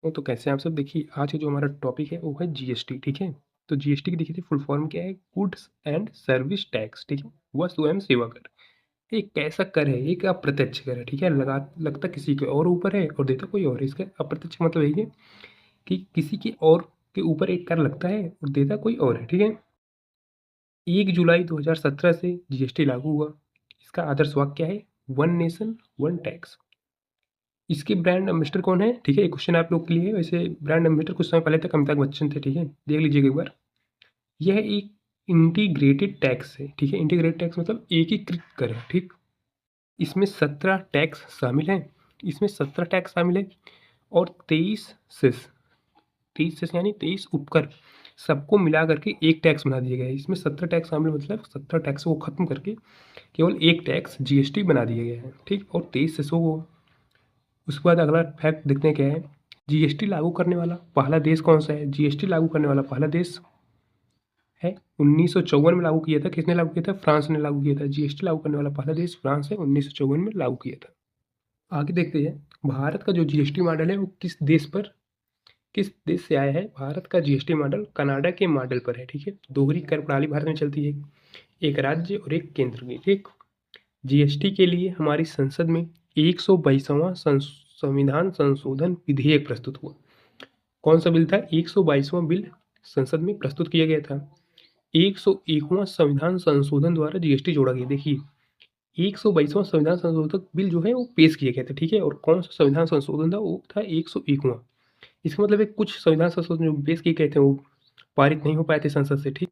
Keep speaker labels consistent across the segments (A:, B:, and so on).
A: तो कैसे हैं आप सब? देखिए आज का जो हमारा टॉपिक है वो है जीएसटी। ठीक है, तो जीएसटी की देखिए फुल फॉर्म क्या है? Goods and service tax. ठीक है, वस्तु एवं सेवा कर। ये कैसा कर है? एक अप्रत्यक्ष कर है। ठीक है, लगता किसी के और ऊपर है और देता कोई और है। इसका अप्रत्यक्ष मतलब यही है कि किसी के और के ऊपर एक कर लगता है और देता कोई और है। ठीक है, 1 जुलाई 2017 से जीएसटी लागू हुआ। इसका आदर्श वाक्य क्या है? One nation one tax. इसके ब्रांड एम्बेसडर कौन है? ठीक है, ये क्वेश्चन आप लोग के लिए है। वैसे ब्रांड एम्बेसडर कुछ समय पहले तक अमिताभ बच्चन थे। ठीक है, देख लीजिएगा एक बार। यह एक इंटीग्रेटेड टैक्स है। ठीक है, इंटीग्रेटेड टैक्स मतलब एकीकृत कर है। ठीक, इसमें 17 टैक्स शामिल हैं। इसमें 17 टैक्स शामिल है और 23 सेस यानी 23 उपकर सबको मिला करके एक टैक्स बना दिया गया है। इसमें 17 टैक्स शामिल मतलब 17 टैक्स को खत्म करके केवल एक टैक्स जीएसटी बना दिया गया है। ठीक, और 23 सेसों को। उसके बाद अगला फैक्ट देखते हैं क्या है। जीएसटी लागू करने वाला पहला देश कौन सा है? जीएसटी लागू करने वाला पहला देश है 1954 में लागू किया था। किसने लागू किया था? फ्रांस ने लागू किया था। जीएसटी लागू करने वाला पहला देश फ्रांस है, 1954 में लागू किया था। आगे देखते हैं भारत का जो जीएसटी मॉडल है वो किस देश से आया है? भारत का जीएसटी मॉडल कनाडा के मॉडल पर है। ठीक है, दोहरी कर प्रणाली भारत में चलती है, एक राज्य और एक केंद्र की। ठीक, जीएसटी के लिए हमारी संसद में 122वां संविधान संशोधन विधेयक प्रस्तुत हुआ। कौन सा बिल था? 122वां बिल संसद में प्रस्तुत किया गया था। 101वां संविधान संशोधन द्वारा जीएसटी जोड़ा गया। देखिए, 122वां संविधान संशोधक बिल जो है वो पेश किया गया था। ठीक है, और कौन सा संविधान संशोधन था? वो था 101वां। इसका मतलब है कुछ संविधान संशोधन जो पेश किए गए थे वो पारित नहीं हो पाए थे संसद से। ठीक,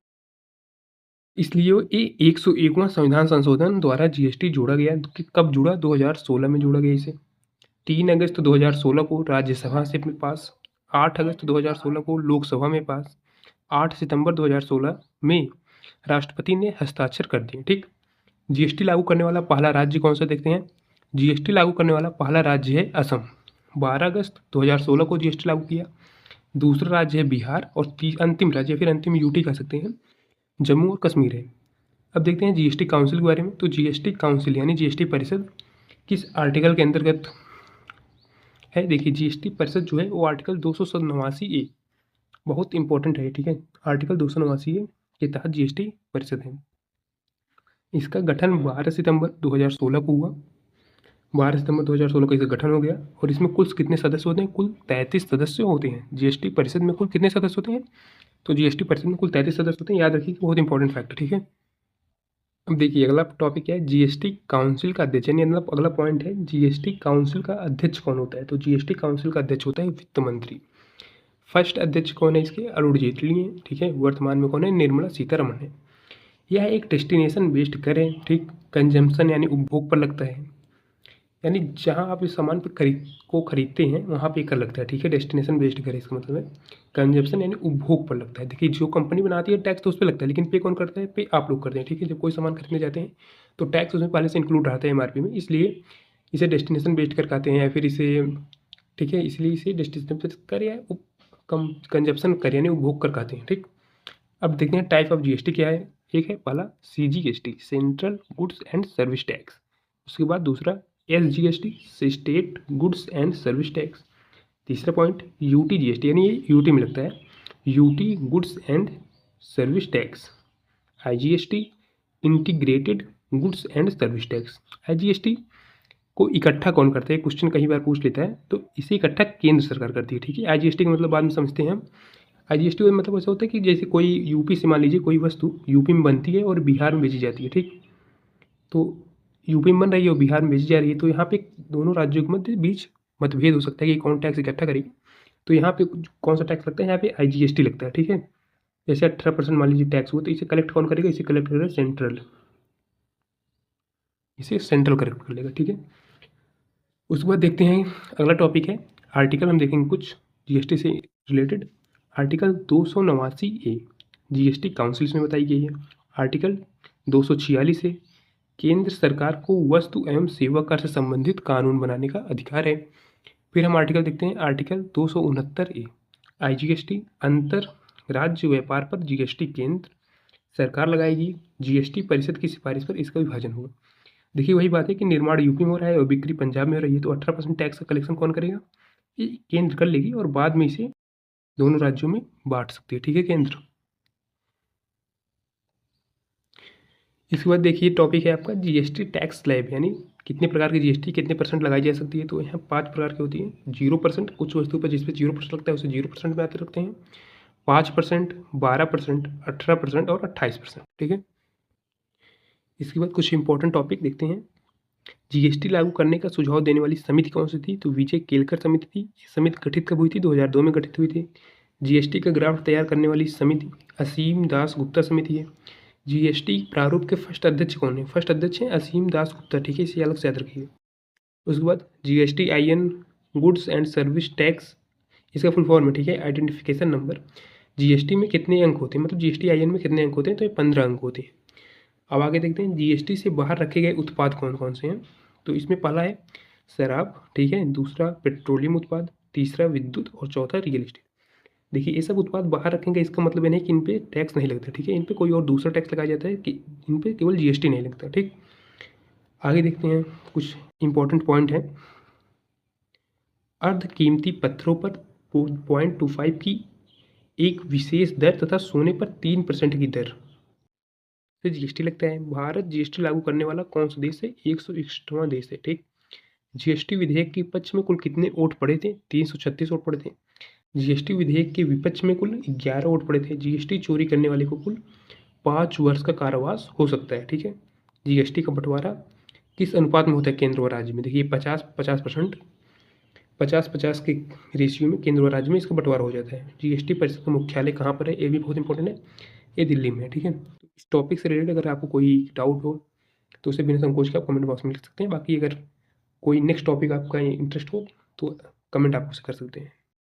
A: इसलिए वो 101वां संविधान संशोधन द्वारा जीएसटी जोड़ा गया। कब जुड़ा? 2016 में जोड़ा गया इसे। 3 अगस्त 2016 को राज्यसभा से पास, 8 अगस्त 2016 को लोकसभा में पास, 8 सितंबर 2016 में राष्ट्रपति ने हस्ताक्षर कर दिए। ठीक, जीएसटी लागू करने वाला पहला राज्य कौन सा देखते हैं। जीएसटी लागू करने वाला पहला राज्य है असम। 12 अगस्त 2016 को जीएसटी लागू किया। दूसरा राज्य है बिहार और अंतिम राज्य, फिर अंतिम यूटी कह सकते हैं, जम्मू और कश्मीर है। अब देखते हैं जीएसटी काउंसिल के बारे में। तो जीएसटी काउंसिल यानी जीएसटी परिषद किस आर्टिकल के अंतर्गत है? देखिए, जीएसटी परिषद जो है वो आर्टिकल 289A बहुत इंपॉर्टेंट है। ठीक है, आर्टिकल 289A के तहत जीएसटी परिषद है। इसका गठन 12 सितंबर 2016 को हुआ। 12 सितंबर 2016 को इसका गठन हो गया। और इसमें कुल कितने सदस्य होते हैं? कुल 33 सदस्य होते हैं। जीएसटी परिषद में कुल कितने सदस्य होते हैं? तो जीएसटी परिषद में कुल 33 सदस्य होते हैं। याद रखिए, बहुत इंपॉर्टेंट फैक्ट है। ठीक है, अब देखिए अगला टॉपिक क्या है। जीएसटी काउंसिल का अध्यक्ष यानी मतलब अगला पॉइंट है, जीएसटी काउंसिल का अध्यक्ष कौन होता है? तो जीएसटी काउंसिल का अध्यक्ष होता है वित्त मंत्री। फर्स्ट अध्यक्ष कौन है इसके? अरुण जेटली हैं। ठीक है, वर्तमान में कौन है? निर्मला सीतारमण है। यह एक डेस्टिनेशन बेस्ड कर है। ठीक, कंजम्पशन यानी उपभोग पर लगता है, यानी जहाँ आप इस सामान पर खरीदते हैं वहाँ पे कर लगता है। ठीक है, डेस्टिनेशन बेस्ड कर है इसका मतलब है। कंजम्पशन यानी उपभोग पर लगता है। देखिए, जो कंपनी बनाती है टैक्स तो उस पर लगता है, लेकिन पे कौन करता है? पे आप लोग करते हैं। ठीक है, जब कोई सामान खरीदने जाते हैं तो टैक्स उसमें पहले से इंक्लूड रहता है एमआरपी में, इसलिए इसे डेस्टिनेशन बेस्ड कर कहते हैं, या फिर इसे, ठीक है, इसलिए इसे डेस्टिनेशन कर या कम कंजप्शन कर यानी उपभोग कर कहते हैं। ठीक, अब देखते हैं टाइप ऑफ जीएसटी क्या है। एक है पहला CGST, central goods and service tax. उसके बाद दूसरा SGST, state goods and service tax. तीसरा पॉइंट यूटी जीएसटी, यानी ये यूटी में लगता है, UT goods and service tax. IGST, integrated goods and service tax. IGST को इकट्ठा कौन करता है? क्वेश्चन कई बार पूछ लेता है, तो इसे इकट्ठा केंद्र सरकार करती है। ठीक है, आईजीएसटी का मतलब बाद में समझते हैं हम। आईजीएसटी का मतलब ऐसा होता है कि जैसे कोई यूपी से, मान लीजिए कोई वस्तु यूपी में बनती है और बिहार में बेची जाती है। ठीक, तो यूपी में बन रही है और बिहार में बेची जा रही है, तो यहाँ पे दोनों राज्यों के मध्य बीच मतभेद हो सकता है कि कौन टैक्स इकट्ठा करेगी। तो यहाँ पे कौन सा टैक्स लगता है? यहाँ पे आईजीएसटी लगता है। ठीक है, जैसे 18% मान लीजिए टैक्स हुआ, तो इसे कलेक्ट कौन करेगा? इसे कलेक्ट करेगा सेंट्रल, इसे सेंट्रल कलेक्ट कर लेगा। ठीक है, उसके बाद देखते हैं अगला टॉपिक है आर्टिकल, हम देखेंगे कुछ जीएसटी से related. Article 289A GST council में बताई गई है। आर्टिकल 246 है, केंद्र सरकार को वस्तु एवं सेवा कर से संबंधित कानून बनाने का अधिकार है। फिर हम आर्टिकल देखते हैं, आर्टिकल 269A आईजीएसटी, अंतर राज्य व्यापार पर जीएसटी केंद्र सरकार लगाएगी। जीएसटी परिषद की सिफारिश पर इसका विभाजन होगा। देखिए, वही बात है कि निर्माण यूपी में हो रहा है और बिक्री पंजाब में हो रही है, तो 18% टैक्स का कलेक्शन कौन करेगा? ये केंद्र कर लेगी और बाद में इसे दोनों राज्यों में बांट सकती है, ठीक है, केंद्र। इसके बाद देखिए टॉपिक है आपका जीएसटी टैक्स स्लैब, यानी कितने प्रकार की जीएसटी कितने परसेंट लगाई जा सकती है। तो यहाँ 5 प्रकार की होती है। 0%, कुछ वस्तु पर जिस पे 0% लगता है उसे 0% में आते रखते हैं। 5%, 12%, 18% और 28%, ठीक है। इसके बाद कुछ इंपॉर्टेंट टॉपिक देखते हैं। जीएसटी लागू करने का सुझाव देने वाली समिति कौन सी थी? तो विजय केलकर समिति थी। ये समिति गठित कब हुई थी? 2002 में गठित हुई थी। जीएसटी का ड्राफ्ट तैयार करने वाली समिति असीम दास गुप्ता समिति है। जीएसटी प्रारूप के फर्स्ट अध्यक्ष कौन है? फर्स्ट अध्यक्ष है असीम दास गुप्ता, ठीक है, इसे अलग से याद रखिए। उसके बाद GST IN, goods and service tax, इसका फुल फॉर्म है, ठीक है, आइडेंटिफिकेशन नंबर। जीएसटी में कितने अंक होते हैं, मतलब जीएसटी आईएन में कितने अंक होते हैं? तो ये 15 अंक होते हैं। अब आगे देखते हैं जीएसटी से बाहर रखे गए उत्पाद कौन कौन से हैं। तो इसमें पहला है शराब, ठीक है, दूसरा पेट्रोलियम उत्पाद, तीसरा विद्युत और चौथा रियल एस्टेट। देखिए ये सब उत्पाद बाहर रखेंगे, इसका मतलब ये नहीं कि इन पे टैक्स नहीं लगता, ठीक है, इन पे कोई और दूसरा टैक्स लगाया जाता है, कि इन पे केवल जीएसटी नहीं लगता, ठीक। आगे देखते हैं कुछ इंपॉर्टेंट पॉइंट है। अर्ध कीमती पत्थरों पर 0.25 की एक विशेष दर तथा सोने पर 3% की दर से जीएसटी लगता है। भारत जीएसटी लागू करने वाला कौन सा देश है? 161वां देश है, ठीक। जीएसटी विधेयक के पक्ष में कुल कितने वोट पड़े थे? 336 वोट पड़े थे। जीएसटी विधेयक के विपक्ष में कुल 11 वोट पड़े थे। जीएसटी चोरी करने वाले को कुल 5 वर्ष का कारावास हो सकता है, ठीक है। जीएसटी का बंटवारा किस अनुपात में होता है केंद्र और राज्य में? देखिए 50-50%, 50-50 के रेशियो में केंद्र और राज्य में इसका बंटवारा हो जाता है। जीएसटी परिषद का मुख्यालय कहाँ पर है? ये भी बहुत इंपॉर्टेंट है, ये दिल्ली में है, ठीक है। तो इस टॉपिक से रिलेटेड अगर आपको कोई डाउट हो तो उसे बिना संकोच के आप कमेंट बॉक्स में लिख सकते हैं। बाकी अगर कोई नेक्स्ट टॉपिक आपका इंटरेस्ट हो तो कमेंट आप मुझसे कर सकते हैं।